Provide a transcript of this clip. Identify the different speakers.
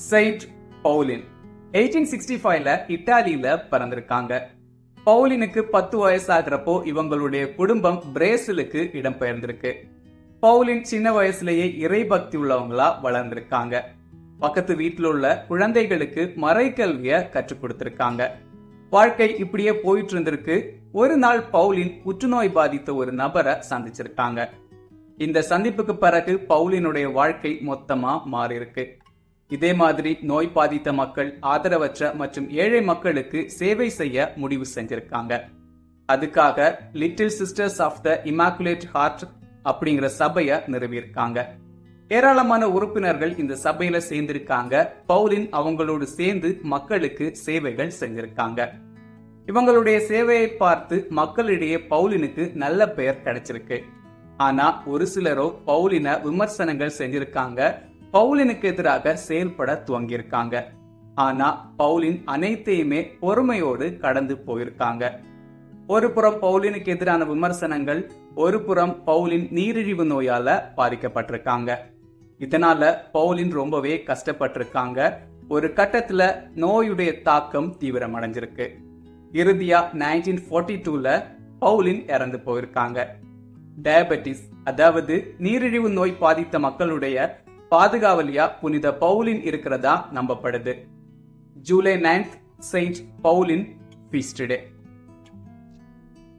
Speaker 1: Saint பவுலின் 1865ல இத்தாலியில பிறந்திருக்காங்க. பவுலினுக்கு 10 வயசாகிறப்போ இவங்களுடைய குடும்பம் பிரேசிலுக்கு இடம்பெயர்ந்திருக்கு. பவுலின் சின்ன வயசுலயே இறைபக்தி உள்ளவங்களா வளர்ந்திருக்காங்க. பக்கத்து வீட்டில் உள்ள குழந்தைகளுக்கு மறைக்கல்விய கற்றுக் கொடுத்திருக்காங்க. வாழ்க்கை இப்படியே போயிட்டு இருந்திருக்கு. ஒரு நாள் பவுலின் புற்றுநோய் பாதித்த ஒரு நபரை சந்திச்சிருக்காங்க. இந்த சந்திப்புக்கு பிறகு பவுலினுடைய வாழ்க்கை மொத்தமா மாறி இருக்கு. இதே மாதிரி நோய் பாதித்த மக்கள், ஆதரவற்ற மற்றும் ஏழை மக்களுக்கு சேவை செய்ய முடிவு செஞ்சிருக்காங்க. அதுக்காக little sisters of the immaculate heart அப்படிங்கிற சபைய நிறுவியிருக்காங்க. ஏராளமான உறுப்பினர்கள் இந்த சபையில சேர்ந்திருக்காங்க. பவுலின் அவங்களோடு சேர்ந்து மக்களுக்கு சேவைகள் செஞ்சிருக்காங்க. இவங்களுடைய சேவையை பார்த்து மக்களிடையே பவுலினுக்கு நல்ல பெயர் கிடைச்சிருக்கு. ஆனா ஒரு சிலரோ பவுலின விமர்சனங்கள் செஞ்சிருக்காங்க. பவுலினுக்கு எதிராக செயல்பட துவங்கியிருக்காங்க. ஆனா பவுலின் அனைத்தையுமே பொறுமையோடு கடந்து போயிருக்காங்க. ஒரு புறம் பவுலினுக்கு எதிரான விமர்சனங்கள், ஒரு புறம் பவுலின் நீரிழிவு நோயால பாதிக்கப்பட்டிருக்காங்க. இதனால பவுலின் ரொம்பவே கஷ்டப்பட்டிருக்காங்க. ஒரு கட்டத்துல நோயுடைய தாக்கம் தீவிரமடைஞ்சிருக்கு. இறுதியா 1942ல பவுலின் இறந்து போயிருக்காங்க. டயபெட்டிஸ், அதாவது நீரிழிவு நோய் பாதித்த மக்களுடைய பாதுகாவலியா புனித பவுலின் இருக்கிறதா நம்பப்படுது. ஜூலை 9th செயின்ட் பவுலின் ஃபீஸ்ட் டே.